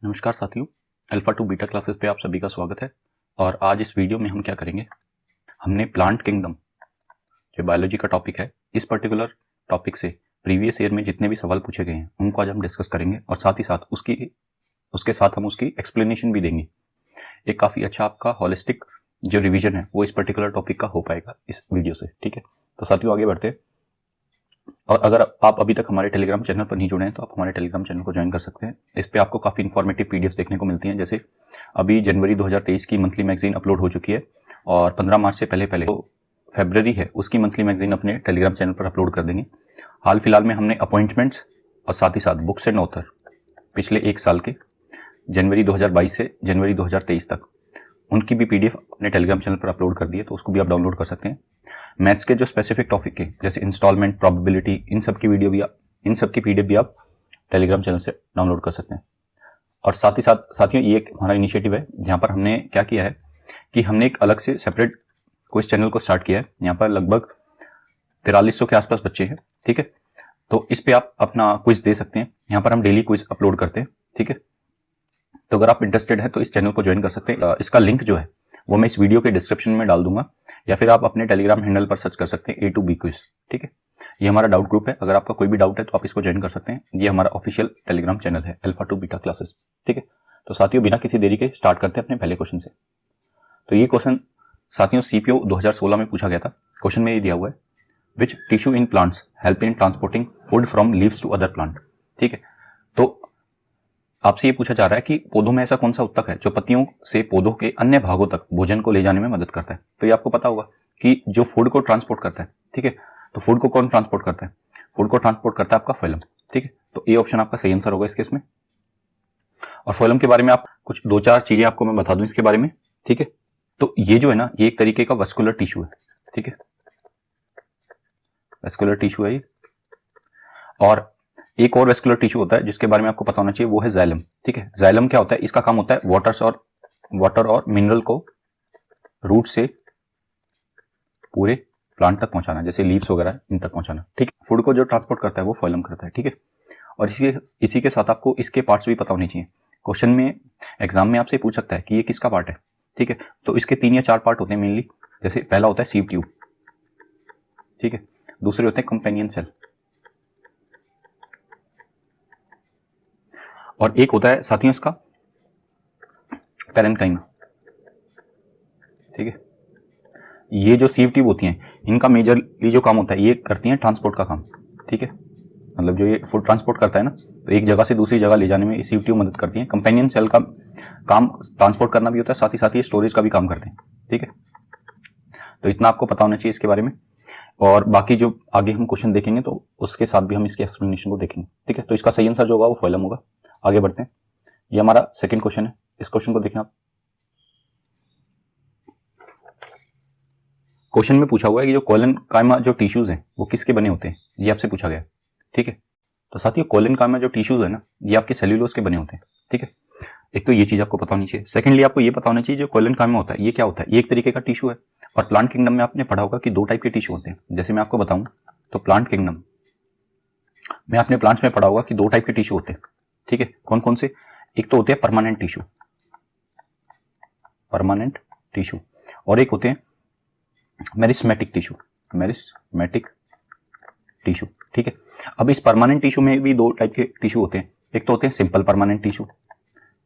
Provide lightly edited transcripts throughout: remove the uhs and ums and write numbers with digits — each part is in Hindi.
नमस्कार साथियों, अल्फा टू बीटा क्लासेस पे आप सभी का स्वागत है। और आज इस वीडियो में हम क्या करेंगे, हमने प्लांट किंगडम जो बायोलॉजी का टॉपिक है, इस पर्टिकुलर टॉपिक से प्रीवियस ईयर में जितने भी सवाल पूछे गए हैं उनको आज हम डिस्कस करेंगे और साथ ही साथ उसके साथ हम उसकी एक्सप्लेनेशन भी देंगे। एक काफ़ी अच्छा आपका हॉलिस्टिक जो रिविजन है वो इस पर्टिकुलर टॉपिक का हो पाएगा इस वीडियो से। ठीक है, तो साथियों आगे बढ़ते हैं। और अगर आप अभी तक हमारे टेलीग्राम चैनल पर नहीं जुड़े हैं तो आप हमारे टेलीग्राम चैनल को ज्वाइन कर सकते हैं। इस पे आपको काफ़ी इन्फॉर्मेटिव पीडीएफ्स देखने को मिलती हैं। जैसे अभी जनवरी 2023 की मंथली मैगजीन अपलोड हो चुकी है और 15 मार्च से पहले तो फेब्रवरी है उसकी मंथली मैगजीन अपने टेलीग्राम चैनल पर अपलोड कर देंगे। हाल फिलहाल में हमने अपॉइंटमेंट्स और साथ ही साथ बुक्स एंड ऑथर पिछले एक साल के जनवरी 2022 से जनवरी 2023 तक उनकी भी पीडीएफ अपने टेलीग्राम चैनल पर अपलोड कर दी है, तो उसको भी आप डाउनलोड कर सकते हैं। मैथ्स के जो स्पेसिफिक टॉपिक के जैसे इंस्टॉलमेंट, प्रोबेबिलिटी, इन सब की पीडीएफ भी आप टेलीग्राम चैनल से डाउनलोड कर सकते हैं। और साथ ही साथ साथियों ये एक हमारा इनिशिएटिव है जहाँ पर हमने क्या किया है कि हमने एक अलग से सेपरेट क्विज चैनल को स्टार्ट किया है। यहाँ पर लगभग 4300 के आसपास बच्चे हैं। ठीक है, तो इस पर आप अपना क्विज दे सकते हैं। यहाँ पर हम डेली क्विज अपलोड करते हैं। ठीक है, तो अगर आप इंटरेस्टेड हैं तो इस चैनल को ज्वाइन कर सकते हैं। इसका लिंक जो है वो मैं इस वीडियो के डिस्क्रिप्शन में डाल दूंगा या फिर आप अपने टेलीग्राम हैंडल पर सर्च कर सकते हैं A2B क्विज। ठीक है, ये हमारा डाउट ग्रुप है। अगर आपका कोई भी डाउट है तो आप इसको ज्वाइन कर सकते हैं। ये हमारा ऑफिशियल टेलीग्राम चैनल है अल्फा टू बीटा क्लासेस। ठीक है, तो साथियों बिना किसी देरी के स्टार्ट करते हैं अपने पहले क्वेश्चन से। तो ये क्वेश्चन साथियों CPO 2016 में पूछा गया था। क्वेश्चन में ये दिया हुआ है, which tissue in plants help in transporting food from leaves to other plant. ठीक है, तो आपसे ये पूछा जा रहा है कि पौधों में ऐसा कौन सा उत्तक है जो पत्तियों से पौधों के अन्य भागों तक भोजन को ले जाने में मदद करता है। तो ये आपको पता होगा कि जो फूड को ट्रांसपोर्ट करता है। ठीक है, तो फूड को कौन ट्रांसपोर्ट करता है? फूड को ट्रांसपोर्ट करता है आपका फैलम। ठीक है, तो ये ऑप्शन आपका सही आंसर होगा इस केस में। और फैलम के बारे में आप कुछ 2-4 चीजें आपको मैं बता दूं इसके बारे में। ठीक है, तो ये जो है ना, ये एक तरीके का वस्कुलर टिश्यू है। ठीक है, वस्कुलर टिश्यू है ये। और एक और वेस्कुलर टिश्यू होता है जिसके बारे में आपको पता होना चाहिए, वो है जाइलम। ठीक है, जाइलम क्या होता है? इसका काम होता है वाटर और मिनरल को रूट से पूरे प्लांट तक पहुंचाना, जैसे लीव्स वगैरह इन तक पहुंचाना। ठीक है, फूड को जो ट्रांसपोर्ट करता है वो फैलम करता है। ठीक है, और इसी के साथ आपको इसके पार्ट्स भी पता होने चाहिए। क्वेश्चन में एग्जाम में आपसे पूछ सकता है कि ये किसका पार्ट है। ठीक है, तो इसके 3 या 4 पार्ट होते हैं मेनली। जैसे पहला होता है सीव ट्यूब। ठीक है, दूसरे होते हैं कंपेनियन सेल, और एक होता है साथियों इसका पैरेन्काइमा। ठीक है, ये जो सीव ट्यूब होती हैं इनका मेजरली जो काम होता है ये करती हैं ट्रांसपोर्ट का काम। ठीक है, मतलब जो ये फूड ट्रांसपोर्ट करता है ना, तो एक जगह से दूसरी जगह ले जाने में ये सीव ट्यूब मदद करती हैं। कंपेनियन सेल का काम ट्रांसपोर्ट करना भी होता है, साथ ही साथ ये स्टोरेज का भी काम करते हैं। ठीक है, तो इतना आपको पता होना चाहिए इसके बारे में। और बाकी जो आगे हम क्वेश्चन देखेंगे तो उसके साथ भी हम इसके एक्सप्लेनेशन को देखेंगे। ठीक है, तो इसका सही आंसर जो होगा वो फैलम होगा। आगे बढ़ते हैं, ये हमारा सेकंड क्वेश्चन है। इस क्वेश्चन को देखें आप। क्वेश्चन में पूछा हुआ है कि जो कोलेनकाइमा जो टिश्यूज हैं वो किसके बने होते हैं, ये आपसे पूछा गया है। ठीक है, तो साथियों कोलेनकाइमा जो टिश्यूज है ना, ये आपके सेल्यूलोज के बने होते हैं। ठीक है, एक तो ये चीज आपको पता होनी चाहिए। सेकेंडली आपको ये पता होना चाहिए जो कोलेनकाइमा होता है ये क्या होता है। ये एक तरीके का टिश्यू है। और प्लांट किंगडम में आपने पढ़ा होगा कि 2 टाइप के टिश्यू होते हैं। जैसे मैं आपको बताऊं तो प्लांट किंगडम में आपने प्लांट्स में पढ़ा होगा कि 2 टाइप के टिश्यू होते हैं। ठीक है, कौन कौन से? एक तो होते हैं परमानेंट टिश्यू, और एक होते हैं मेरिस्मेटिक टिश्यू। ठीक है, अब इस परमानेंट टिश्यू में भी 2 टाइप के टिश्यू होते हैं। एक तो होते हैं सिंपल परमानेंट टिश्यू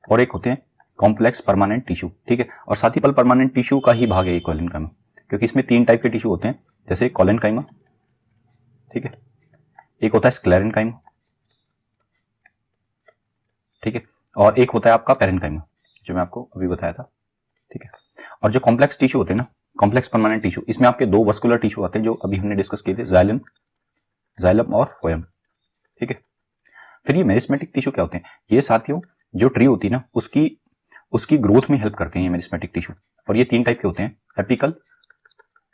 और एक होते हैं कॉम्प्लेक्स परमानेंट टिश्यू। ठीक है, और साथ ही परमानेंट टिश्यू का ही भाग है ये कोलेनकाइमा, क्योंकि इसमें 3 टाइप के टिश्यू होते हैं। जैसे कोलेनकाइमा, ठीक है, एक होता है स्क्लेरेनकाइमा, ठीक है, और एक होता है आपका पैरेन्काइमा जो मैं आपको अभी बताया था। ठीक है, और जो कॉम्प्लेक्स टिश्यू होते हैं ना, कॉम्प्लेक्स परमानेंट टिश्यू, इसमें आपके 2 वस्कुलर टिश्यू आते हैं जो अभी हमने डिस्कस किए थे, जाइलम और फ्लोएम। ठीक है, फिर ये मेरिस्मेटिक टिश्यू क्या होते हैं? ये साथियों जो ट्री होती है ना उसकी ग्रोथ में हेल्प करते हैं ये मेरिस्मेटिक टिश्यू। और ये 3 टाइप के होते हैं,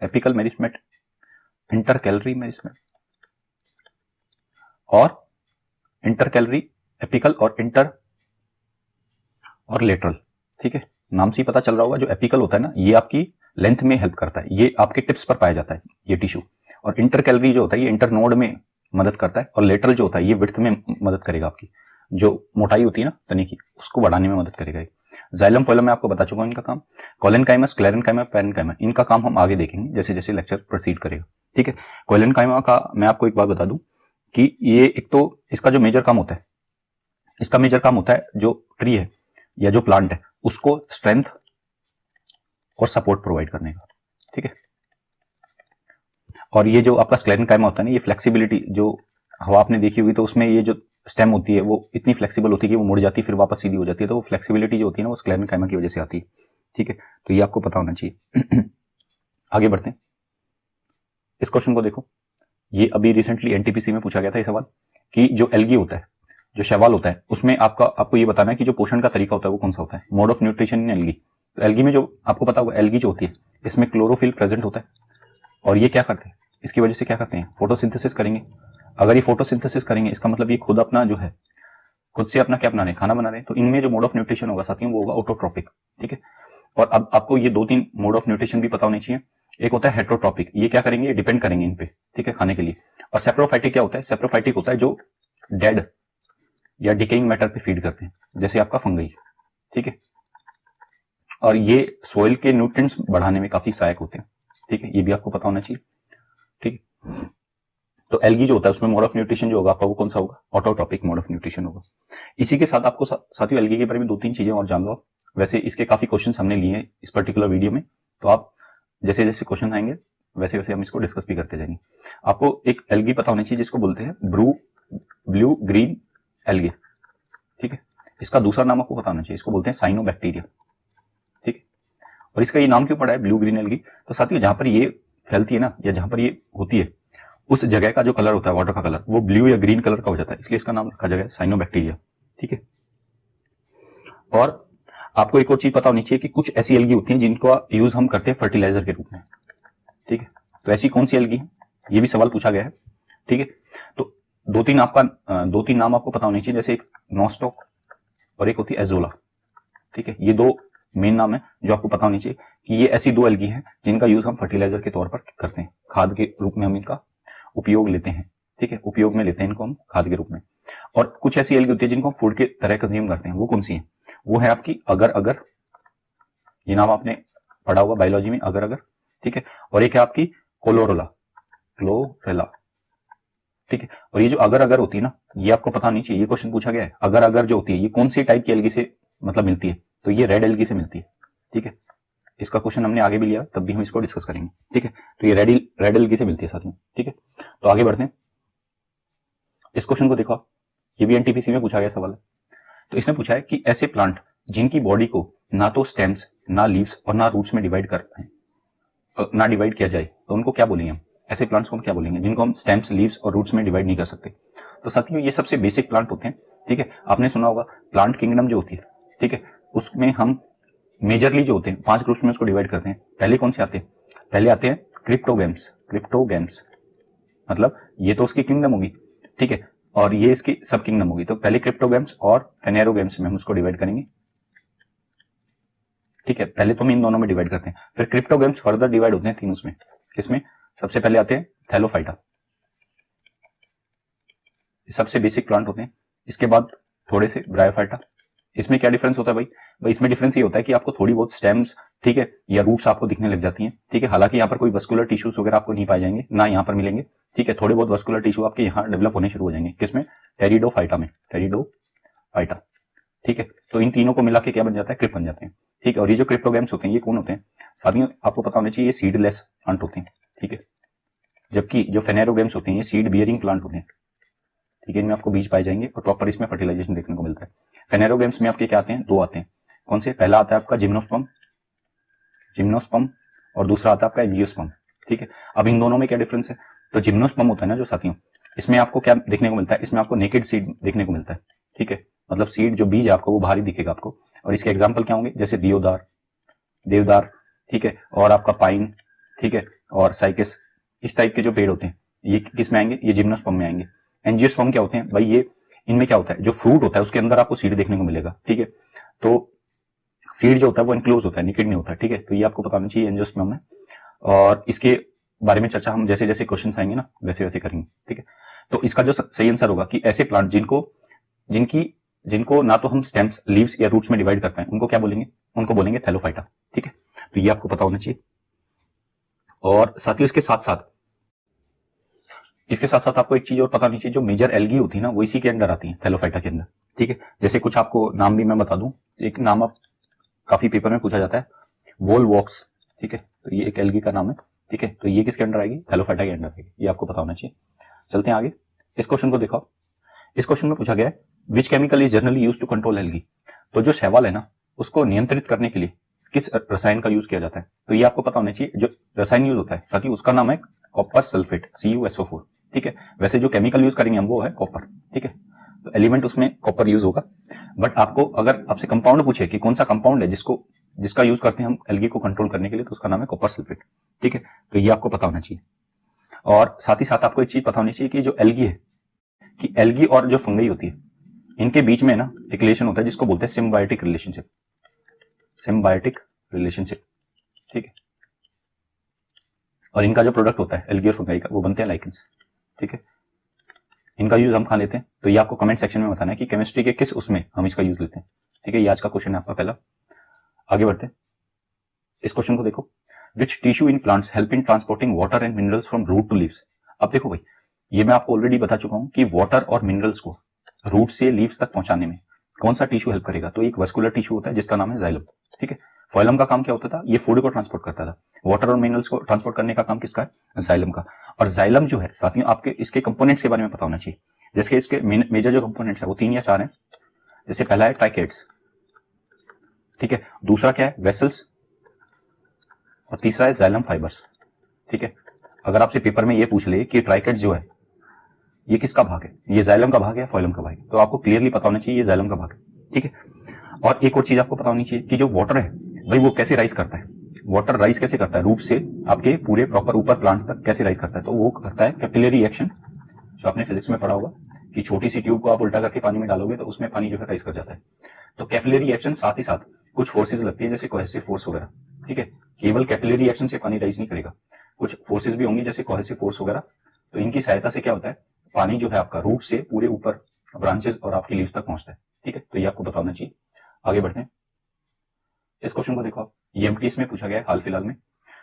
एपिकल मेरिस्मेट, इंटरकैलरी मेरिस्मेट और इंटरकैलरी एपिकल और लेटरल। ठीक है, नाम से ही पता चल रहा होगा, जो एपिकल होता है ना ये आपकी लेंथ में हेल्प करता है, ये आपके टिप्स पर पाया जाता है ये टिश्यू। और इंटरकैलरी जो होता है ये इंटरनोड में मदद करता है, और लेटरल जो होता है ये विड्थ में मदद करेगा आपकी। जो मोटाई होती है ना तने की, उसको बढ़ाने में मदद करेगा। जाइलम फोइलम मैं आपको बता चुका हूं इनका काम। कोलेनकाइमा, स्क्लेरेनकाइमा, पैरेन्काइमा, इनका काम हम आगे देखेंगे जैसे जैसे लेक्चर प्रोसीड करेगा। ठीक है, कोलेनकाइमा का मैं आपको एक बात बता दूं कि ये एक तो इसका जो मेजर काम होता है, इसका मेजर काम होता है जो ट्री है या जो प्लांट है उसको स्ट्रेंथ और सपोर्ट प्रोवाइड करने का। ठीक है, और ये जो आपका स्क्लेरेनकाइमा होता है ना, ये फ्लेक्सिबिलिटी, जो हवा आपने देखी होगी तो उसमें ये जो स्टेम होती है वो इतनी फ्लेक्सिबल होती है कि वो मुड़ जाती है फिर वापस सीधी हो जाती है, तो वो फ्लेक्सिबिलिटी जो होती है ना वो स्क्लेरेनकाइमा की वजह से आती है। ठीक है, तो ये आपको पता होना चाहिए। आगे बढ़ते हैं, इस क्वेश्चन को देखो। ये अभी रिसेंटली एनटीपीसी में पूछा गया था ये सवाल कि जो एल्गी होता है, जो शैवाल होता है, उसमें आपको ये बताना है कि जो पोषण का तरीका होता है वो कौन सा होता है, mode of nutrition in algae. तो एल्गी में जो आपको पता होगा, एल्गी जो होती है इसमें क्लोरोफिल प्रेजेंट होता है, और ये क्या करते हैं, इसकी वजह से क्या करते हैं, फोटोसिंथेसिस करेंगे। अगर ये फोटोसिंथेसिस करेंगे इसका मतलब ये खुद अपना जो है, खुद से अपना क्या बना रहे हैं, खाना बना रहे हैं। तो इनमें जो मोड ऑफ न्यूट्रिशन होगा साथियों वो होगा ऑटोट्रोपिक। ठीक है, और अब आपको ये 2-3 मोड ऑफ न्यूट्रिशन भी पता होने चाहिए। एक होता है हेट्रोट्रोपिक, ये क्या करेंगे, ये डिपेंड करेंगे इन पे, ठीक है, खाने के लिए। और सेप्रोफाइटिक क्या होता है, सेप्रोफाइटिक होता है जो डेड या डिकेइंग मैटर पे फीड करते हैं, जैसे आपका फंगई। ठीक है, और ये सॉइल के न्यूट्रिएंट्स बढ़ाने में काफी सहायक होते हैं। ठीक है, ये भी आपको पता होना चाहिए। ठीक है, तो एल्गी जो होता है उसमें मोड ऑफ न्यूट्रिशन जो होगा आपका वो कौन सा होगा, ऑटोट्रोपिक मोड ऑफ न्यूट्रिशन होगा। इसी के साथ आपको साथियों एल्गी के बारे में 2-3 चीजें और जान लो आप। वैसे इसके काफी क्वेश्चन हमने लिए हैं इस पर्टिकुलर वीडियो में, तो आप जैसे जैसे क्वेश्चन आएंगे वैसे वैसे हम इसको डिस्कस भी करते जाएंगे। आपको एक एल्गी पता होनी चाहिए जिसको बोलते हैं ब्लू ग्रीन एल्गी। ठीक है, इसका दूसरा नाम आपको पता होना चाहिए, इसको बोलते हैं साइनोबैक्टीरिया। ठीक है, और इसका ये नाम क्यों पड़ा है ब्लू ग्रीन एल्गी, तो साथियों जहां पर ये फैलती है ना, या जहां पर ये होती है उस जगह का जो कलर होता है वाटर का कलर वो ब्लू या ग्रीन कलर का हो जाता है, इसलिए इसका नाम रखा जाएगा साइनोबैक्टीरिया। ठीक है, और आपको एक और चीज पता होनी चाहिए कि कुछ ऐसी एल्गी होती हैं जिनका यूज हम करते हैं फर्टिलाइजर के रूप में। ठीक है, तो ऐसी कौन सी एल्गी है, ये भी सवाल पूछा गया है। ठीक है, तो 2-3 नाम आपको पता होने चाहिए, जैसे एक नोस्टॉक और एक होती है एजोला। ठीक है, ये 2 मेन नाम है जो आपको पता होनी चाहिए कि ये ऐसी 2 एल्गी हैं जिनका यूज हम फर्टिलाइजर के तौर पर करते हैं, खाद के रूप में हम इनका उपयोग लेते हैं। ठीक है, उपयोग में लेते हैं इनको हम खाद के रूप में। और कुछ ऐसी एल्गी होती है जिनको हम फूड के तरह कंज्यूम करते हैं, वो कौन सी है, वो है आपकी अगर अगर, ये नाम आपने पढ़ा होगा बायोलॉजी में, अगर अगर। ठीक है, और एक है आपकी क्लोरेला। ठीक है, और ये जो अगर अगर होती है ना, ये आपको पता नहीं चाहिए, ये क्वेश्चन पूछा गया है, अगर अगर जो होती है ये कौन सी टाइप की एल्गी से मतलब मिलती है, तो ये रेड एल्गी से मिलती है। ठीक है, इसका क्वेश्चन हमने आगे भी लिया, तब भी हम इसको डिस्कस करेंगे। ठीक है, तो ये रेड एल्गी से मिलती है साथियों। ठीक है, तो आगे बढ़ते हैं, इस क्वेश्चन को देखो आप, ये भी एनटीपीसी में पूछा गया सवाल है। तो इसने पूछा है कि ऐसे प्लांट जिनकी बॉडी को ना तो स्टेम्स, ना लीव्स और ना रूट्स में डिवाइड किया जाए, तो उनको क्या बोलेंगे हम, ऐसे प्लांट्स को हम क्या बोलेंगे जिनको हम स्टेम्स, लीव्स और रूट्स में डिवाइड नहीं कर सकते। तो साथियों ये सबसे बेसिक प्लांट होते हैं। ठीक है, आपने सुना होगा प्लांट किंगडम जो होती है, ठीक है, उसमें हम मेजरली जो होते हैं 5 ग्रुप्स में उसको डिवाइड करते हैं। पहले कौन से आते हैं, पहले आते हैं क्रिप्टोगेम्स, मतलब ये तो उसकी किंगडम होगी। ठीक है, और ये इसकी सब किंगडम होगी, तो पहले क्रिप्टोगेम्स और फेनेरोगेम्स में हम उसको डिवाइड करेंगे। ठीक है, पहले तो हम इन दोनों में डिवाइड करते हैं, फिर क्रिप्टोगेम्स फर्दर डिवाइड होते हैं 3 उसमें। किसमें, सबसे पहले आते हैं थैलोफाइटा, सबसे बेसिक प्लांट होते हैं। इसके बाद थोड़े से ब्रायोफाइटा। इसमें क्या डिफरेंस होता है भाई इसमें डिफरेंस ये होता है कि आपको थोड़ी बहुत स्टेम्स, ठीक है, या रूट्स आपको दिखने लग जाती हैं। ठीक है, हालांकि यहाँ पर कोई वस्कुलर टिश्यूज वगैरह आपको नहीं पाए जाएंगे, ना यहाँ पर मिलेंगे। ठीक है, थोड़े बहुत वस्कुलर टिश्यू आपके यहाँ डेवलप होने शुरू हो जाएंगे। किसमें, टेरिडोफाइटा में, टेरिडोफाइटा। ठीक है, तो इन तीनों को मिला के क्या बन जाता है, क्रिप बन जाते हैं। ठीक है, और ये जो क्रिप्टोगेम्स होते हैं ये कौन होते हैं, साथियों आपको पता होना चाहिए ये सीडलेस प्लांट होते हैं। ठीक है, जबकि जो फेनेरोगेम्स होते हैं ये सीड बियरिंग प्लांट होते हैं। ठीक है, इनमें आपको बीज पाए जाएंगे और प्रॉपर इसमें फर्टिलाइजेशन देखने को मिलता है। फेनेरोगेम्स में आपके क्या आते हैं, 2 आते हैं। कौन से, पहला आता है आपका जिम्नोस्पर्म और दूसरा आता है आपका एंजियोस्पर्म। ठीक है, अब इन दोनों में क्या डिफरेंस है, तो जिम्नोस्पर्म होता है ना जो साथियों, इसमें आपको क्या देखने को मिलता है, इसमें आपको नेकेड सीड देखने को मिलता है। ठीक है, मतलब सीड जो बीज है आपको वो बाहर ही दिखेगा आपको। और इसके एग्जाम्पल क्या होंगे, जैसे देवदार, ठीक है, और आपका पाइन, ठीक है, और साइकस, इस टाइप के जो पेड़ होते हैं ये किस में आएंगे, ये जिम्नोस्पर्म में आएंगे। एंजियोस्पर्म क्या होते हैं भाई, ये इनमें क्या होता है, जो फ्रूट होता है उसके अंदर आपको सीड देखने को मिलेगा। ठीक है, तो सीड जो होता है वो इनक्लोज होता है, निकेड नहीं होता। ठीक है, तो ये आपको बताना चाहिए एंजियोस्पर्म में, और इसके बारे में चर्चा हम जैसे जैसे क्वेश्चन आएंगे ना वैसे वैसे करेंगे। ठीक है, तो इसका जो सही आंसर होगा कि ऐसे प्लांट जिनको जिनको ना तो हम स्टेम्स, लीव्स या रूट्स में डिवाइड कर पाए, उनको क्या बोलेंगे? उनको बोलेंगे थैलोफाइटा। ठीक है, तो ये आपको पता होना चाहिए। और साथ ही इसके साथ साथ आपको एक चीज और पता होनी चाहिए, जो मेजर एल्गी होती है ना, वो इसी के अंदर आती है, थैलोफाइटा के अंदर। ठीक है, जैसे कुछ आपको नाम भी मैं बता दूं, एक नाम आप काफी पेपर में पूछा जाता है, वोलवॉक्स। ठीक है, तो ये एक एल्गी का नाम है। ठीक है, तो ये किसके अंडर आएगी? थैलोफाइटा के अंडर आएगी, ये आपको पता होना चाहिए। चलते हैं आगे, इस क्वेश्चन को देखो। इस क्वेश्चन में पूछा गया है which chemical is generally used to control algae. तो जो सवाल है ना, उसको नियंत्रित करने के लिए किस रसायन का यूज किया जाता है? तो ये आपको पता होना चाहिए। जो रसायन यूज होता है साथ ही उसका नाम है कॉपर सल्फेट, CuSO4। ठीक है, वैसे जो केमिकल यूज करेंगे हम वो है कॉपर। ठीक है, तो एलिमेंट उसमें कॉपर यूज होगा। बट आपको अगर आपसे कंपाउंड पूछे कि कौन सा कंपाउंड है जिसका यूज करते हैं हम एल्गी को कंट्रोल करने के लिए, तो उसका नाम है कॉपर सल्फेट। ठीक है, तो ये आपको पता होना चाहिए। और साथ ही साथ आपको एक चीज पता होनी चाहिए कि जो एल्गी है, कि एल्गी और जो फंगई होती है, इनके बीच में ना एक रिलेशन होता है जिसको बोलते हैं सिम्बायोटिक रिलेशनशिप। Symbiotic relationship. ठीक है, और इनका जो प्रोडक्ट होता है एल्गी और फंगई का, वो बनते हैं लाइकेंस। ठीक है, इनका यूज हम कहां लेते हैं? तो ये आपको कमेंट सेक्शन में बताना है कि केमिस्ट्री के किस उसमें हम इसका यूज लेते हैं। ठीक है, ये आज का क्वेश्चन है आपका पहला। आगे बढ़ते हैं, इस क्वेश्चन को देखो। Which tissue in plants help in transporting water and minerals from root to leaves. अब देखो भाई, ये मैं आपको ऑलरेडी बता चुका हूं कि वाटर और मिनरल्स को रूट से लीव्स तक पहुंचाने में कौन सा टिश्यू हेल्प करेगा? तो एक वस्कुलर टिश्यू होता है जिसका नाम है जाइलम। ठीक है, फाइलम का काम क्या होता था? ये फूड को ट्रांसपोर्ट करता था। वाटर और मिनरल्स को ट्रांसपोर्ट करने का काम किसका है? जाइलम का। और जाइलम जो है, साथियों, आपके इसके कंपोनेंट्स के बारे में पता होना चाहिए। जैसे इसके मेजर जो कंपोनेंट्स है वो 3 या 4 हैं। जैसे पहला है ट्राइकेट्स। ठीक है, दूसरा क्या है? वेसल्स, और तीसरा है जाइलम फाइबर्स। ठीक है, अगर आपसे पेपर में ये पूछ ले कि ट्राइकेट्स जो है ये किसका भाग है, ये जाइलम का भाग है, फाइलम का भाग है, तो आपको क्लियरली पता होना चाहिए ये जाइलम का भाग है। ठीक है, और एक और चीज आपको पता होनी चाहिए कि जो वाटर है भाई वो कैसे राइज करता है। वाटर राइज कैसे करता है? रूट से आपके पूरे प्रॉपर ऊपर प्लांट्स तक कैसे राइज करता है? तो वो करता है कैपिलरी एक्शन, जो आपने फिजिक्स में पढ़ा होगा कि छोटी सी ट्यूब को आप उल्टा करके पानी में डालोगे तो उसमें पानी जो है राइज कर जाता है। तो कैपिलरी एक्शन, साथ ही साथ कुछ फोर्सेज लगती है जैसे कोहेसिव फोर्स वगैरह। ठीक है, केवल कैपिलरी एक्शन से पानी राइज नहीं करेगा, कुछ फोर्सेज भी होंगी जैसे कोहेसिव फोर्स वगैरह। तो इनकी सहायता से क्या होता है? पानी जो है आपका रूट से पूरे ऊपर ब्रांचेस और आपकी लीव्स तक पहुंचता है। ठीक है, तो ये आपको पता होना चाहिए। आगे बढ़ते हैं, इस क्वेश्चन को देखो आप। ये एमटीएस में पूछा गया है हाल फिलहाल में।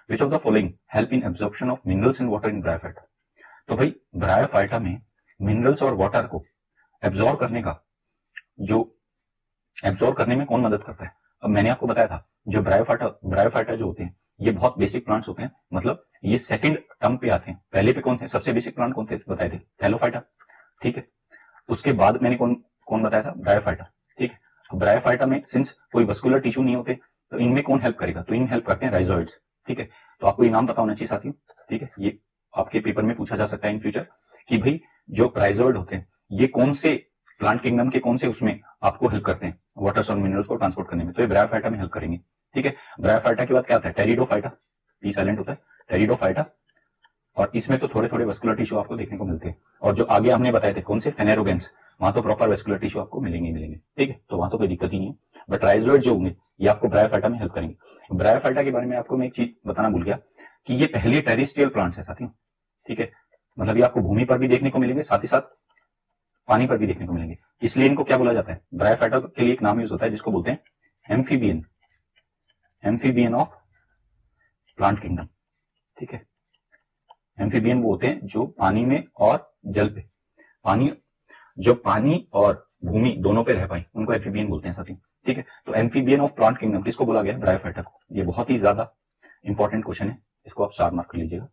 विच of the following help in absorption of minerals and water in bryophyta. तो भाई ब्रायोफाइटा में मिनरल्स और वाटर को एब्जॉर्ब करने में कौन मदद करता है? अब मैंने आपको बताया था जो ब्रायोफाइटा जो होते हैं ये बहुत बेसिक प्लांट्स होते हैं, मतलब ये सेकंड टर्म पे आते हैं। पहले पे कौन थे? सबसे बेसिक प्लांट कौन थे बताए थे? थैलोफाइटा। ठीक है, उसके बाद मैंने कौन बताया था? ब्रायोफाइटा। ठीक है, अब ब्रायोफाइटा में सिंस कोई वस्कुलर टिश्यू नहीं होते तो इनमें कौन हेल्प करेगा? तो इन हेल्प करते हैं राइजोइड्स। ठीक है, तो आपको ये नाम पता होना चाहिए साथियों। ठीक है, ये आपके पेपर में पूछा जा सकता है इन फ्यूचर कि भाई जो राइजोइड होते हैं ये कौन से प्लांट किंगडम के कौन से उसमें आपको हेल्प करते हैं वाटर्स और मिनरल्स को ट्रांसपोर्ट करने में? तो ये ब्रायोफाइटा में हेल्प करेंगे। ठीक है, ब्रायोफाइटा के बाद क्या आता है? टेरिडोफाइटा, टी साइलेंट होता है, टेरिडोफाइटा। और इसमें तो थोड़े थोड़े वेस्कुलर टिश्यू आपको देखने को मिलते हैं। और जो आगे हमने बताए थे कौन से? फेनेरोगेंस, वहां तो प्रॉपर वेस्कुलर टिश्यू आपको मिलेंगे। ठीक है, तो वहां तो कोई दिक्कत ही नहीं है। बट राइजोइड जो होंगे ये आपको ब्रायोफाइटा में हेल्प करेंगे। ब्रायोफाइटा के बारे में आपको मैं एक चीज बताना भूल गया कि ये पहले टेरेस्ट्रियल प्लांट्स है साथियों। ठीक है, मतलब ये आपको भूमि पर भी देखने को मिलेंगे, साथ ही साथ पानी पर भी देखने को मिलेंगे। इसलिए इनको क्या बोला जाता है? ब्रायोफाइटा के लिए एक नाम यूज होता है जिसको बोलते हैं एम्फीबियन ऑफ प्लांट किंगडम। ठीक है, एम्फीबियन वो होते हैं जो पानी में और जल पे, जो पानी और भूमि दोनों पे रह पाए उनको एम्फीबियन बोलते हैं साथियों। ठीक है, तो एम्फीबियन ऑफ प्लांट किंगडम किसको बोला गया? ब्रायोफाइटा को। ये बहुत ही ज्यादा इंपॉर्टेंट क्वेश्चन है, इसको आप स्टार मार्क कर लीजिएगा।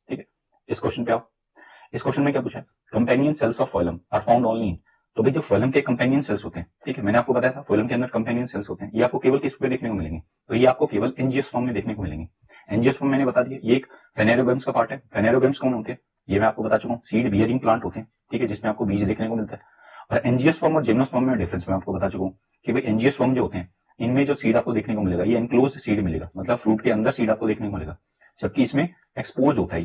ठीक है, इस क्वेश्चन पे आप, इस क्वेश्चन में क्या पूछा है? Companion cells of phylum are found only in. तो भाई जो फाइलम के कंपेनियन सेल्स होते हैं, ठीक है, मैंने आपको बताया था फाइलम के अंदर कंपेनियन सेल्स होते हैं, ये आपको केवल किस पे देखने को मिलेंगे? तो ये आपको केवल एंजियोस्पर्म में देखने को मिलेंगे। एंजियोस्पर्म मैंने बता दिया, ये एक फेनेरोगेम्स का पार्ट है। फेनेरोगेम्स कौन होते हैं? ये मैं आपको बता चुका हूँ, सीड बियरिंग प्लांट होते हैं। ठीक है, जिसमें आपको बीज देखने को मिलता है। और एंजियोस्पर्म और जिम्नोस्पर्म में डिफरेंस मैं आपको बता चुका हूँ कि भाई एंजियोस्पर्म जो होते हैं इनमें जो सीड आपको देखने को मिलेगा ये एनक्लोज्ड सीड मिलेगा, मतलब फ्रूट के अंदर सीड आपको देखने को मिलेगा। जबकि इसमें एक्सपोज होता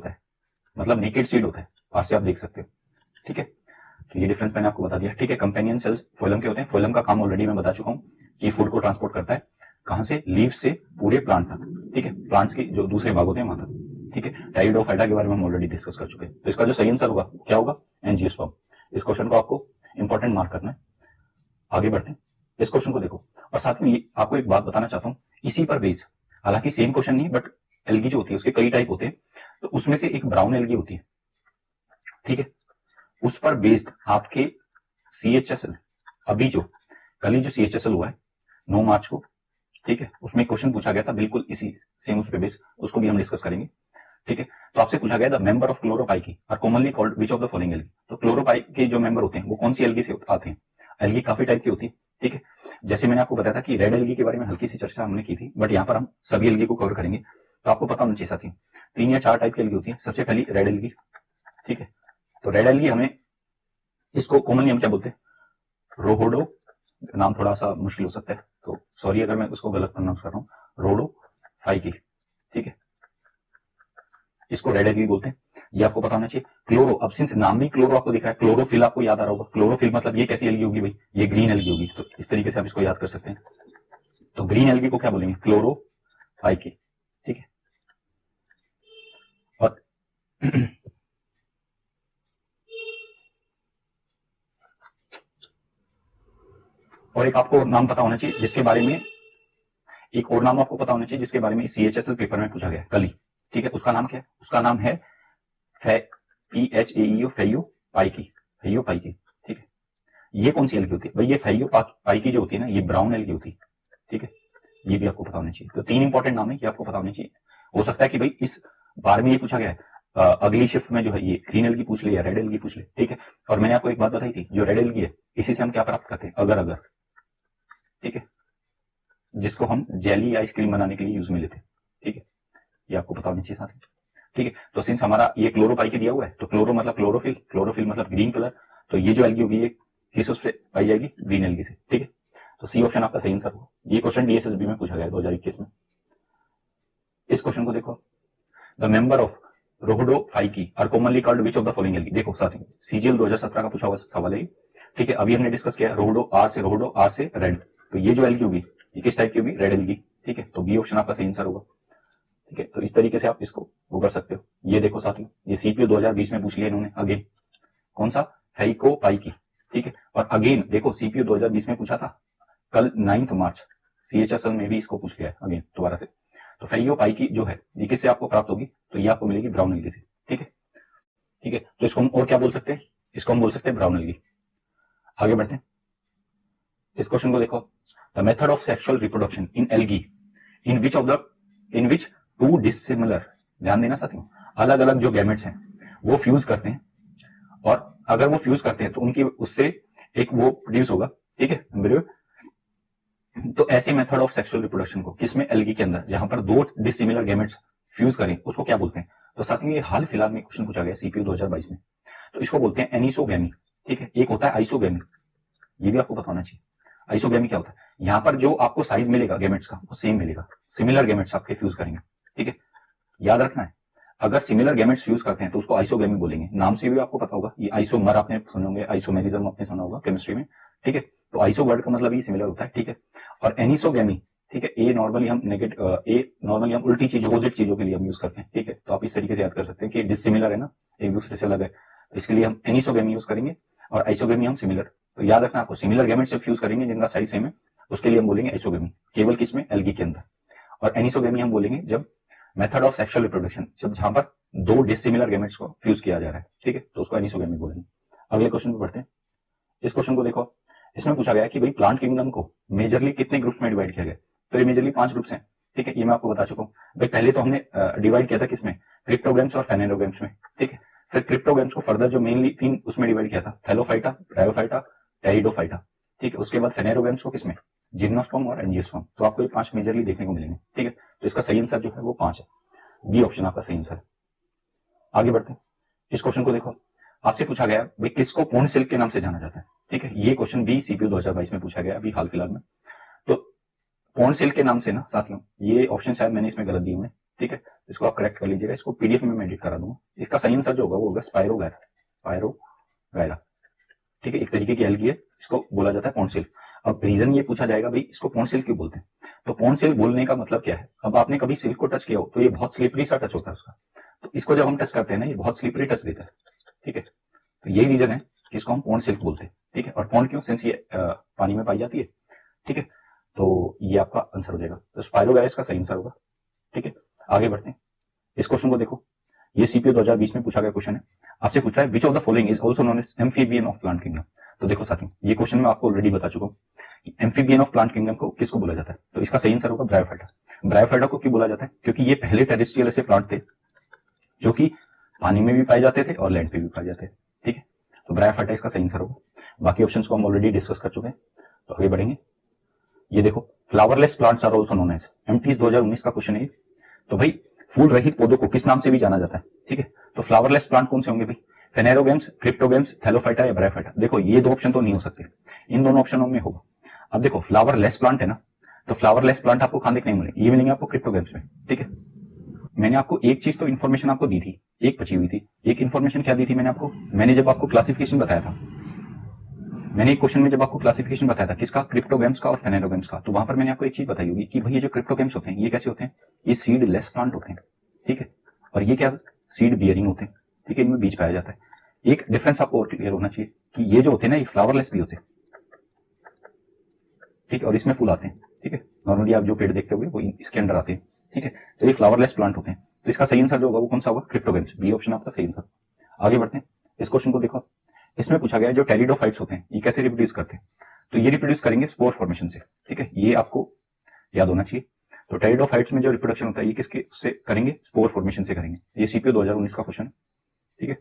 है, मतलब नेकेड सीड होता है, पास से आप देख सकते हो। ठीक है, तो ये डिफरेंस मैंने आपको बता दिया। ठीक है, कंपेनियन सेल्स फोइलम के होते हैं। फोइलम का काम ऑलरेडी मैं बता चुका हूँ कि फूड को ट्रांसपोर्ट करता है, कहां से? लीव से पूरे प्लांट तक। ठीक है, प्लांट्स के जो दूसरे भाग होते हैं वहां तक। ठीक है, टेरिडोफाइटा के बारे में हम ऑलरेडी डिस्कस कर चुके हैं। तो इसका जो सही आंसर होगा क्या होगा? एंजियोस्पर्म। इस क्वेश्चन को आपको इंपॉर्टेंट मार्क करना है। आगे बढ़ते हैं, इस क्वेश्चन को देखो। और साथ में आपको एक बात बताना चाहता हूं, इसी पर बेस्ड, हालांकि सेम क्वेश्चन नहीं बट एल्गी जो होती है उसके कई टाइप होते हैं, तो उसमें से एक ब्राउन एल्गी होती है, ठीक है, उस पर बेस्ड आपके CHSL, अभी जो कल ही जो CHSL हुआ है 9 मार्च को, ठीक है, उसमें क्वेश्चन पूछा गया था बिल्कुल इसी सेम उस पे बेस्ड, उसको भी हम डिस्कस करेंगे, ठीक है। तो आपसे पूछा गया the member of chlorophyceae are commonly called which of the following algae. तो क्लोरोपाइक के जो मेंबर होते हैं वो कौन सी एल्गी से आते हैं। एल्गी काफी टाइप की होती है, ठीक है। जैसे मैंने आपको बताया था कि रेड एल्गी के बारे में हल्की सी चर्चा हमने की थी, बट यहाँ पर हम सभी एल्गी को कवर करेंगे। तो आपको पता होना चाहिए साथियों, 3 या 4 टाइप की एल्गी होती है। सबसे पहली रेड एल्गी, ठीक है। तो रेड एल्गी हमें, इसको कॉमनली हम क्या बोलते हैं, रोहोडो, नाम थोड़ा सा मुश्किल हो सकता है तो सॉरी अगर मैं उसको गलत प्रोनाउंस कर रहा हूँ, रोडोफाइकी, ठीक है, इसको रेड एल्गी बोलते हैं। ये आपको पता होना चाहिए। क्लोरो, अब सिंस नाम भी क्लोरो आपको दिख रहा है, क्लोरोफिल आपको याद आ रहा होगा। क्लोरोफिल मतलब ये कैसी एल्गी होगी भाई, ये ग्रीन एल्गी होगी। तो इस तरीके से आप इसको याद कर सकते हैं। तो ग्रीन एल्गी को क्या बोलेंगे, क्लोरोफाइकी, ठीक है। और और एक आपको नाम पता होना चाहिए जिसके बारे में, एक और नाम आपको पता होना चाहिए जिसके बारे में CHSL पेपर में पूछा गया कल ही, ठीक है। उसका नाम क्या है, उसका नाम है PHAEO, फेयो पाइकी, फेयो पाइकी, ठीक है। ये कौन सी एल्गी होती है भाई, ये फेयो पाइकी जो होती है ना, ये ब्राउन एल्गी होती है, ठीक है। ये भी आपको पता होना चाहिए। तो 3 इंपॉर्टेंट नाम है, ये आपको पता होना चाहिए। हो सकता है कि भाई इस बार में ये पूछा गया है, अगली शिफ्ट में जो है ये ग्रीन एल्गी पूछ ले या रेड एल्गी पूछ ले, ठीक है। और मैंने आपको एक बात बताई थी, जो रेड एल्गी है इसी से हम क्या प्राप्त करते हैं, अगर अगर, ठीक है, जिसको हम जेली आइसक्रीम बनाने के लिए यूज में लेते हैं, ठीक है। ये आपको पता होना चाहिए साथ में, ठीक है। तो सिंस हमारा ये क्लोरोपाइकी दिया हुआ है, तो क्लोरो मतलब क्लोरोफिल, क्लोरोफिल मतलब ग्रीन कलर, तो ये जो एल्गी होगी ये किस उससे पाई जाएगी, ग्रीन एल्गी से, ठीक है। तो सी ऑप्शन आपका सही आंसर होगा। ये क्वेश्चन DSSB में पूछा गया 2021 में। इस क्वेश्चन को देखो, the member of rhodophyceae are commonly called which of the following algae. देखो साथियों, CGL 2017 का पूछा हुआ सवाल है, ठीक है। अभी हमने डिस्कस किया रोहोडो, आर से रेड, तो ये जो एल्गी होगी ये किस टाइप की होगी, रेड एल्गी, ठीक है। तो बी ऑप्शन आपका सही आंसर होगा, ठीक है। तो इस तरीके से आप इसको वो कर सकते हो। ये देखो साथियों, ये CPO 2020 में पूछ लिया इन्होंने अगेन, कौन सा, फेइकोपाइकी, ठीक है। और अगेन देखो CPO 2020 में पूछा था कल 9 मार्च, CHSL में भी इसको पूछ लिया है अगेन दोबारा से। तो फेइकोपाइकी जो है ये किससे आपको प्राप्त होगी, तो ये आपको मिलेगी ब्राउन एल्गी से, ठीक है, ठीक है। तो इसको हम और क्या बोल सकते हैं, इसको हम बोल सकते हैं ब्राउन एल्गी। आगे बढ़ते हैं, इस क्वेश्चन को देखो, the method of sexual reproduction in algae in which 2 dissimilar, ध्यान देना साथियों, अलग अलग जो गैमेट्स हैं वो फ्यूज करते हैं, और अगर वो फ्यूज करते हैं तो उनकी उससे एक वो प्रोड्यूस होगा, ठीक है। तो ऐसे मेथड ऑफ सेक्सुअल रिप्रोडक्शन को किसमें, एल्गी के अंदर, जहां पर 2 डिसिमिलर गैमेट्स फ्यूज करें उसको क्या बोलते हैं। तो साथियों ये हाल फिलहाल में क्वेश्चन पूछा गया CPO 2022 में, तो इसको बोलते हैं एनिसोगैमी, ठीक है। एक होता है आइसोगैमी, ये भी आपको पता होना चाहिए। आइसोगैमी क्या होता है, यहां पर जो आपको साइज मिलेगा गैमेट्स का वो सेम मिलेगा, सिमिलर गैमेट्स आपके फ्यूज करेंगे, ठीक है। याद रखना है, अगर सिमिलर गैमेट्स फ्यूज करते हैं तो उसको आइसोगैमी बोलेंगे। नाम से भी आपको पता होगा, ये आइसोमर आपने सुने होंगे, आइसोमेरिज्म आपने सुना होगा केमिस्ट्री में, ठीक है। तो आइसो वर्ड का मतलब ये सिमिलर होता है, ठीक है। और एनिसोगैमी, ठीक है, ए नॉर्मली हम उल्टी चीजों, अपोजिट चीजों के लिए हम यूज करते हैं, ठीक है। तो आप इस तरीके से याद कर सकते हैं कि डिसिमिलर है ना, एक दूसरे से अलग है, तो इसके लिए हम एनिसोगैमी यूज करेंगे, और आइसोगैमी हम सिमिलर। तो याद रखना आपको, सिमिलर गैमेट्स से फ्यूज करेंगे जिनका साइज सेम है, उसके लिए हम बोलेंगे आइसोगैमी, केवल किसमें, एल्गी के अंदर। और एनिसोगैमी हम बोलेंगे जब मेथड ऑफ सेक्सुअल रिप्रोडक्शन, जब जहां पर 2 डिसिमिलर गैमेट्स को फ्यूज किया जा रहा है, ठीक है, तो उसको एनिसोगैमी बोलेंगे। अगले क्वेश्चन पे बढ़ते हैं, इस क्वेश्चन को देखो, इसमें पूछा गया कि भाई प्लांट किंगडम को मेजरली कितने ग्रुप्स में डिवाइड किया गया। तो ये मेजरली 5 ग्रुप्स हैं, ठीक है, ये मैं आपको बता चुका हूँ भाई। पहले तो हमने डिवाइड किया था किसमें, क्रिप्टोगैम्स और फेनेरोगैम्स में, ठीक है। फिर क्रिप्टोगैम्स को फर्दर जो मेनली 3 उसमें डिवाइड किया था, थैलोफाइटा, ब्रायोफाइटा, टेरिडोफाइटा, ठीक है। उसके बाद फेनेरोगैम्स को किसमें, जिम्नोस्पर्म और एंजियोस्पर्म। तो आपको ये 5 मेजरली देखने को मिलेंगे, ठीक है। तो इसका सही आंसर जो है वो 5 है, बी ऑप्शन आपका सही आंसर है। आगे बढ़ते हैं, इस क्वेश्चन को देखो, आपसे पूछा गया भाई किसको पूर्ण सिल्क के नाम से जाना जाता है, ठीक है। ये क्वेश्चन भी CPO 2022 में पूछा गया अभी हाल फिलहाल में। तो पूर्ण सिल्क के नाम से ना साथियों, ये ऑप्शन शायद मैंने इसमें गलत दिए हुए, ठीक है। इसको आप करेक्ट कर लीजिएगा, इसको PDF में मैं एडिट करा दूंगा। इसका सही आंसर जो होगा वो होगा स्पायरोगायरा, ठीक है। एक तरीके की एल्गी है, इसको बोला जाता है पूर्ण सिल्क। अब रीजन ये पूछा जाएगा भाई इसको पूर्ण सिल्क क्यों बोलते हैं, तो पूर्ण सिल्क बोलने का मतलब क्या है। अब आपने कभी सिल्क को टच किया हो तो ये बहुत स्लिपरी सा टच होता है उसका, तो इसको जब हम टच करते हैं ना ये बहुत स्लिपरी टच देता है, ठीक है। तो यही रीजन है किसको हम पॉन्ड सिल्क बोलते हैं, ठीक है। और पॉन्ड क्यों, सिंस ये पानी में पाई जाती है, ठीक है। तो ये आपका आंसर हो जाएगा, तो स्पाइरोगैरिस का सही आंसर होगा, ठीक है। आगे बढ़ते हैं, इस क्वेश्चन को देखो, ये सीपीओ 2020 में पूछा गया क्वेश्चन है। आपसे पूछ रहा है which of the following is also known as amphibian of plant kingdom. तो देखो साथियों, ये क्वेश्चन मैं आपको ऑलरेडी बता चुका हूँ कि एम्फीबियन ऑफ प्लांट किंगडम को किसको बोला जाता है। तो इसका सही आंसर होगा ब्रायोफाइटा। ब्रायोफाइटा को क्यों बोला जाता है, क्योंकि ये पहले टेरेस्ट्रियल ऐसे प्लांट थे जो कि पानी में भी पाए जाते थे और लैंड पे भी पाए जाते थे, ठीक है। तो ब्रायोफाइटा इसका सही आंसर होगा। बाकी ऑप्शंस को हम ऑलरेडी डिस्कस कर चुके हैं, तो आगे बढ़ेंगे। ये देखो, flowerless plants are also known as, MTS 2019 का क्वेश्चन है। तो भाई फूल रहित पौधों को किस नाम से भी जाना जाता है, ठीक है। तो फ्लावरलेस प्लांट कौन से होंगे भाई, फेनेरोगेम्स, क्रिप्टोगेम्स, थैलोफाइटा या ब्रायोफाइटा। देखो ये दो ऑप्शन तो नहीं हो सकते, इन दोनों ऑप्शनों में होगा। अब देखो फ्लावरलेस प्लांट है ना, तो फ्लावरलेस प्लांट आपको कहां देखने मिलेंगे, ये मिलेंगे आपको क्रिप्टोगेम्स में, ठीक है। मैंने आपको एक चीज तो इन्फॉर्मेशन आपको दी थी, एक बची हुई थी। एक इन्फॉर्मेशन क्या दी थी मैंने आपको, मैंने जब आपको क्लासिफिकेशन बताया था, मैंने एक क्वेश्चन में जब आपको क्लासिफिकेशन बताया था किसका, क्रिप्टोगेम्स का और फेनेरोगेम्स का, तो वहां पर मैंने आपको एक चीज बताई होगी कि भाई ये जो क्रिप्टोगेम्स होते हैं ये कैसे होते हैं, ये सीड लेस प्लांट होते हैं, ठीक है। और ये क्या, सीड बियरिंग होते हैं, ठीक है, इनमें बीज पाया जाता है। एक डिफरेंस आपको और क्लियर होना चाहिए कि ये जो होते हैं ना, ये फ्लावरलेस भी होते हैं, ठीक है, और इसमें फूल आते हैं, ठीक है। नॉर्मली आप जो पेड़ देखते होंगे वो इसके अंदर आते हैं, ठीक है। तो ये फ्लावरलेस प्लांट होते हैं, तो इसका सही आंसर जो होगा वो कौन सा होगा, क्रिप्टोगेम्स, बी ऑप्शन आपका सही आंसर। आगे बढ़ते हैं, इस क्वेश्चन को देखो, इसमें पूछा गया है जो टेरिडोफाइट्स होते हैं ये कैसे रिप्रोड्यूस करते हैं। तो ये रिप्रोड्यूस करेंगे स्पोर फॉर्मेशन से, ठीक है, ये आपको याद होना चाहिए। तो टेरिडोफाइट्स में जो रिप्रोडक्शन होता है ये किसके से करेंगे, स्पोर फॉर्मेशन से करेंगे। ये सीपीओ 2019 का क्वेश्चन है, ठीक है।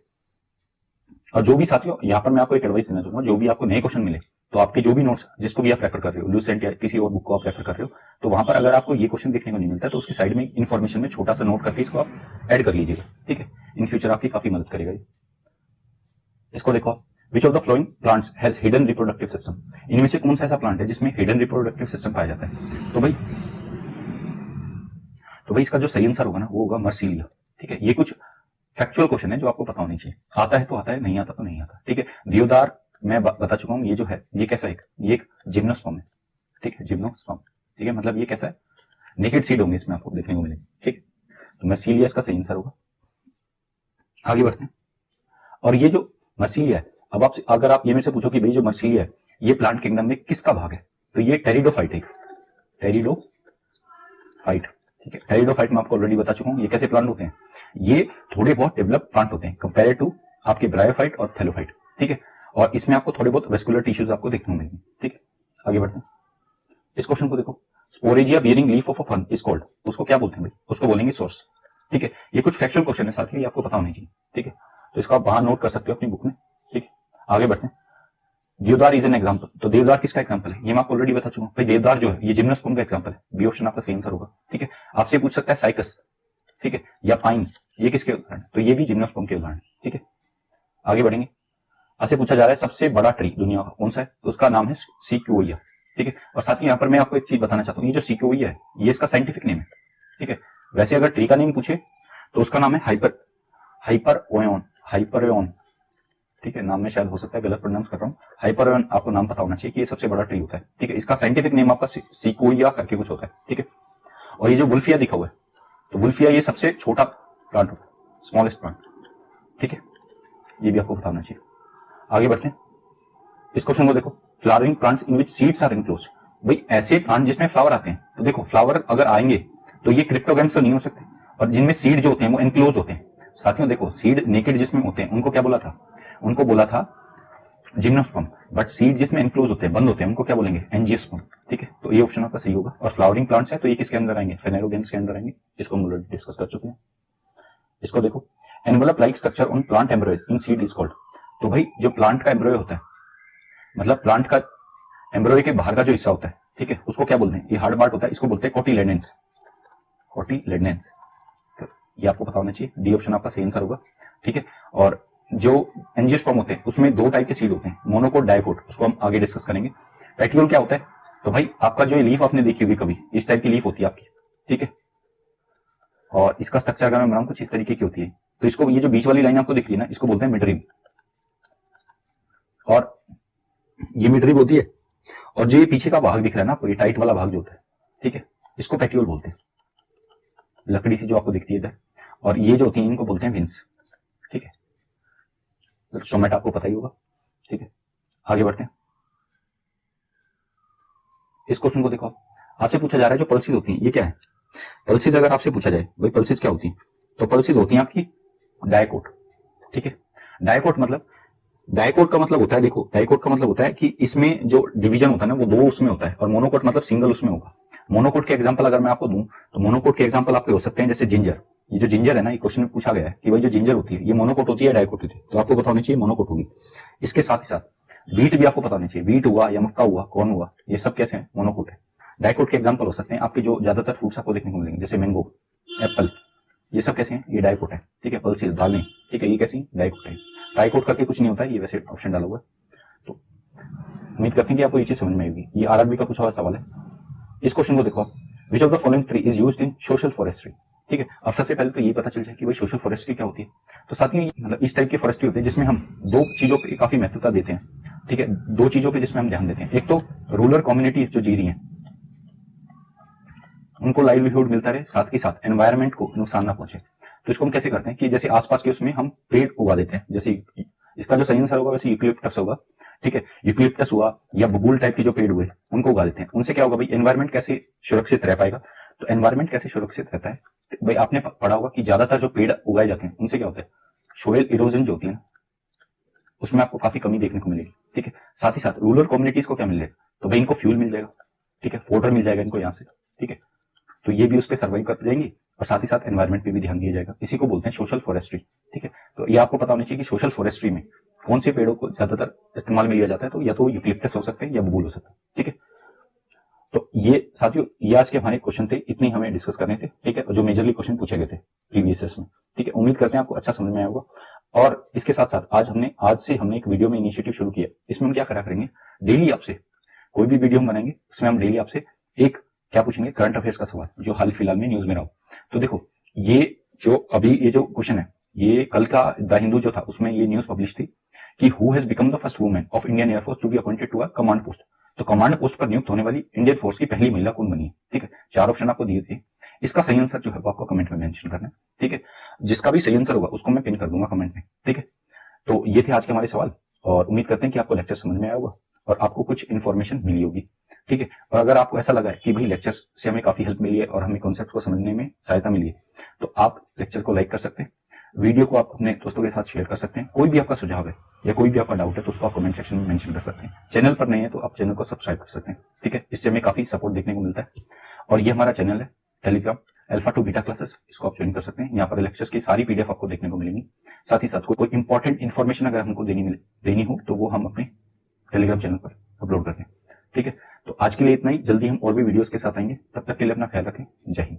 और जो भी साथियों, यहाँ पर मैं आपको एक एडवाइस देना चाहूंगा, जो भी आपको नए क्वेश्चन मिले तो आपके जो भी नोट्स जिसको भी आप रेफर कर रहे हो, लूसेंट या किसी और बुक को आप रेफर कर रहे हो, तो वहां पर अगर आपको ये क्वेश्चन देखने को नहीं मिलता है तो उसकी साइड में इन्फॉर्मेशन में छोटा सा नोट करके इसको आप ऐड कर लीजिएगा, ठीक है। इन फ्यूचर आपकी काफी मदद करेगा ये। इसको देखो, विच of the flowing plants has hidden reproductive system. इनमें से कौन सा ऐसा प्लांट है जिसमें हिडन रिप्रोडक्टिव सिस्टम पाया जाता है। तो भाई इसका जो सही आंसर होगा ना वो होगा मर्सीलिया, ठीक है। ये कुछ फैक्चुअल क्वेश्चन है जो आपको पता होनी चाहिए, आता है तो आता है, नहीं आता तो नहीं आता, ठीक है। देवदार मैं बता चुका हूँ, ये जो है ये कैसा है, ये एक जिम्नोस्पर्म है, ठीक है, जिम्नोस्पर्म, ठीक है। मतलब ये कैसा है, नेकेड सीड होंगे इसमें आपको देखने को मिलेंगे, ठीक है। तो मर्सीलिया इसका सही आंसर होगा। आगे बढ़ते हैं, और ये जो मर्सीलिया है, अब आप अगर आप ये में से पूछो कि भाई जो मर्सीलिया है ये प्लांट किंगडम में किसका भाग है, तो ये टेरिडोफाइट है, टेरिडोफाइट, ठीक है। टेरिडोफाइट में आपको ऑलरेडी बता चुका हूं ये कैसे प्लांट होते हैं, ये थोड़े बहुत डेवलप प्लांट होते हैं कंपेयर टू आपके ब्रायोफाइट और थैलोफाइट, ठीक है। और इसमें आपको थोड़े बहुत वेस्कुलर टिश्यूज आपको देखने को मिलेंगे, ठीक है। आगे बढ़ते हैं, इस क्वेश्चन को देखो, sporangia bearing leaf of a fern is called, उसको क्या बोलते हैं भाई, उसको बोलेंगे सोर्स, ठीक है। ये कुछ फैक्चुअल क्वेश्चन है साथ ही, आपको पता होनी चाहिए, ठीक है। तो इसको आप वहां नोट कर सकते हो अपनी बुक में, ठीक है। आगे बढ़ते हैं, देवदार इज एन एग्जाम्पल। तो देवदार किसका एग्जाम्पल है, ये मैं आपको ऑलरेडी बता चुका हूं भाई। देवदार जो है ये जिम्नोस्पर्म का एग्जाम्पल है, बी ऑप्शन आपका सही आंसर होगा, ठीक है। आपसे पूछ सकता है साइकस, ठीक है, या पाइन, ये किसके उदाहरण, तो ये भी जिम्नोस्पर्म के उदाहरण, ठीक है। आगे बढ़ेंगे, आपसे पूछा जा रहा है सबसे बड़ा ट्री दुनिया का कौन सा है, तो उसका नाम है सीक्वोइया, ठीक है। और साथ ही यहाँ पर मैं आपको एक चीज बताना चाहता हूँ, ये जो सीक्वोइया है ये इसका साइंटिफिक नेम है, ठीक है। वैसे अगर ट्री का नेम पूछे तो उसका नाम है हाइपरओन, ठीक है। नाम में शायद हो सकता है गलत प्रोनाउंस कर रहा हूँ, हाइपरओन आपको नाम पता होना चाहिए कि ये सबसे बड़ा ट्री होता है, ठीक है। इसका साइंटिफिक नेम आपका सीक्वोइया करके कुछ होता है, ठीक है। और ये जो वुल्फिया दिखा हुआ है, तो वुल्फिया ये सबसे छोटा प्लांट होता है, स्मॉलेस्ट प्लांट, ठीक है। ये भी आपको पता होना चाहिए। आगे बढ़ते हैं, इस क्वेश्चन को देखो, flowering plants in which seeds are enclosed. भाई ऐसे प्लांट जिसमें फ्लावर आते हैं, तो देखो फ्लावर अगर आएंगे तो ये क्रिप्टोगेम्स तो नहीं हो सकते, और जिनमें सीड जो होते हैं वो इनक्लोज होते हैं। साथियों देखो, सीड नेकेड जिसमें होते हैं उनको क्या बोला था, उनको बोला था जिम्नोस्पर्म, बट सीड जिसमें इनक्लोज होते हैं, बंद होते हैं, उनको क्या बोलेंगे, एंजियोस्पर्म, ठीक है। तो ये ऑप्शन आपका सही होगा। और फ्लावरिंग प्लांट्स है तो ये किसके अंदर आएंगे, फेनेरोगेम्स के अंदर आएंगे, इसको हम ऑलरेडी डिस्कस कर चुके हैं। इसको देखो, envelope like structure on plant embryos in seed is called. तो भाई जो प्लांट का एम्ब्रॉय होता है, मतलब प्लांट का एम्ब्रॉय के बाहर का जो हिस्सा होता है, ठीक है, उसको क्या बोलते हैं, ये हार्ड पार्ट होता है, इसको बोलते हैं कोटिलेडनेंस, कोटिलेडनेंस। तो ये आपको पता होना चाहिए, डी ऑप्शन आपका सही आंसर होगा, ठीक है। और जो एंजियोस्पर्म होते हैं उसमें दो टाइप के सीड होते हैं, मोनोकोट, डायकोट, उसको हम आगे डिस्कस करेंगे। पेटियोल क्या होता है, तो भाई आपका जो लीफ आपने देखी होगी कभी, इस टाइप की लीफ होती है आपकी, ठीक है। और इसका स्ट्रक्चर अगर मैं बनाऊं कुछ इस तरीके की होती है, तो इसको ये जो बीच वाली लाइन आपको दिख रही है ना, इसको बोलते हैं मिडरिब, और ये मिडरिब होती है। और जो ये पीछे का भाग दिख रहा है ना आपको, ये टाइट वाला भाग जो होता है, ठीक है, इसको पेटियोल बोलते हैं, लकड़ी सी जो आपको दिखती है इधर। और ये जो होती है इनको बोलते हैं विंस, ठीक है। स्टोमेटा आपको पता ही होगा। ठीक है, आगे बढ़ते हैं। इस क्वेश्चन को देखो, आपसे पूछा जा रहा है जो पल्सेस होती हैं ये क्या है। पल्सेस अगर आपसे पूछा जाए भाई पल्सेस क्या होती हैं, तो पल्सेस होती हैं आपकी डायकोट। ठीक है, डायकोट मतलब, डायकोट का मतलब होता है, देखो डायकोट का मतलब होता है कि इसमें जो डिवीजन होता है ना वो दो उसमें होता है, और मोनोकोट मतलब सिंगल उसमें होगा। मोनोकोट के एग्जांपल अगर मैं आपको दूं तो मोनोकोट के एग्जांपल आपके हो सकते हैं जैसे जिंजर। ये जो जिंजर है ना, ये क्वेश्चन में पूछा गया है कि भाई जो जिंजर होती है ये मोनोकोट होती है डायकोट होती है, तो आपको पता होना चाहिए मोनोकोट होगी। इसके साथ ही साथ वीट भी आपको पता होना चाहिए, वीट हुआ या मक्का हुआ, कॉर्न हुआ, ये सब कैसे हैं, मोनोकोट है। डायकोट के एग्जांपल हो सकते हैं आपके जो ज्यादातर फ्रूट्स आपको देखने को मिलेंगे जैसे मैंगो, एप्पल, ये सब कैसे हैं, ये डायकोट है। ठीक है, पल्सेस दालें, ठीक है, ये कैसी डायकोट है। ट्राइकोट करके कुछ नहीं होता है, ये वैसे ऑप्शन डाला हुआ है। तो उम्मीद करते हैं कि आपको ये चीज समझ में आएगी। ये आरआरबी का पूछा हुआ सवाल है। इस क्वेश्चन को देखो, विच of the following tree is used in social forestry. ठीक है, अब सबसे पहले तो ये पता चल जाए कि भाई सोशल फॉरेस्ट्री क्या होती है। तो साथ में मतलब इस टाइप की फॉरेस्ट्री होती है जिसमें हम दो चीजों पे काफी महत्वता देते हैं। ठीक है, दो चीजों पे जिसमें हम ध्यान देते हैं, एक तो रूरल कम्युनिटीज जो जी रही हैं उनको लाइवलीहुड मिलता रहे, साथ ही साथ एनवायरनमेंट को नुकसान ना पहुंचे। तो इसको हम कैसे करते हैं कि जैसे आसपास के उसमें हम पेड़ उगा देते हैं, जैसे इसका जो सही आंसर होगा वैसे यूकलिप्टस होगा। ठीक है, यूकलिप्टस हुआ या बबूल टाइप के जो पेड़ हुए उनको उगा देते हैं। उनसे क्या होगा भाई, एनवायरनमेंट कैसे सुरक्षित रह पाएगा। तो एनवायरनमेंट कैसे सुरक्षित रहता है भाई, आपने पढ़ा होगा कि ज्यादातर जो पेड़ उगाए जाते हैं उनसे क्या होता है, सोयल इरोजन जो होती है उसमें आपको काफी कमी देखने को मिलेगी। ठीक है, साथ ही साथ रूरल कम्युनिटीज को क्या मिल जाएगा, तो भाई इनको फ्यूल मिल जाएगा। ठीक है, फोडर मिल जाएगा इनको यहाँ से। ठीक है, तो ये भी उस पर सर्वाइव कर जाएंगे और साथ ही साथ एनवायरनमेंट पे भी ध्यान दिया जाएगा। इसी को बोलते हैं सोशल फॉरेस्ट्री। ठीक है, तो ये आपको पता होना चाहिए कि सोशल फॉरेस्ट्री में कौन से पेड़ों को ज्यादातर इस्तेमाल में लिया जाता है, तो या तो यूकलिप्टस हो सकते हैं या बबूल हो सकते हैं। ठीक है, तो ये साथियों ये आज के हमारे क्वेश्चन थे, इतने हमें डिस्कस करने थे। ठीक है, जो मेजरली क्वेश्चन पूछे गए थे प्रीवियस ईयर्स में। ठीक है, उम्मीद करते हैं आपको अच्छा समझ में आया होगा। और इसके साथ साथ आज से हमने एक वीडियो में इनिशिएटिव शुरू किया। इसमें हम क्या करा करेंगे, डेली आपसे कोई भी वीडियो हम बनाएंगे उसमें हम डेली आपसे एक क्या पूछेंगे, करंट अफेयर्स का सवाल जो हाल फिलहाल में न्यूज में रहा हो। तो देखो ये जो अभी ये जो क्वेश्चन है, ये कल का द हिंदू जो था उसमें ये न्यूज पब्लिश थी कि who has become the first women of Indian air force to be appointed to a command post. तो कमांड पोस्ट पर नियुक्त होने वाली इंडियन फोर्स की पहली महिला कौन बनी है। ठीक है, 4 ऑप्शन आपको दिए थे, इसका सही आंसर जो है वो आपको कमेंट में मेंशन करना है। ठीक है, जिसका भी सही आंसर होगा उसको मैं पिन कर दूंगा कमेंट में। ठीक है, तो ये थे आज के हमारे सवाल और उम्मीद करते हैं कि आपको लेक्चर समझ में आया होगा और आपको कुछ इन्फॉर्मेशन मिली होगी। ठीक है, और अगर आपको ऐसा लगा है कि भाई लेक्चर से हमें काफी हेल्प मिली है और हमें कॉन्सेप्ट को समझने में सहायता मिली है, तो आप लेक्चर को लाइक कर सकते हैं, वीडियो को आप अपने दोस्तों के साथ शेयर कर सकते हैं। कोई भी आपका सुझाव है या कोई भी आपका डाउट है तो उसको आप कमेंट सेक्शन में मेंशन कर सकते हैं। चैनल पर नहीं है तो आप चैनल को सब्सक्राइब कर सकते हैं। ठीक है, इससे हमें काफी सपोर्ट देखने को मिलता है। और ये हमारा चैनल है Telegram alpha two beta classes, इसको आप ज्वाइन कर सकते हैं। यहाँ पर लेक्चर्स की सारी पीडीएफ आपको देखने को मिलेंगी। साथ ही साथ कोई इंपॉर्टेंट इन्फॉर्मेशन अगर हमको देनी हो तो वो हम अपने टेलीग्राम चैनल पर अपलोड करते हैं। ठीक है, तो आज के लिए इतना ही। जल्दी हम और भी वीडियोस के साथ आएंगे, तब तक के लिए अपना ख्याल रखें। जय हिंद।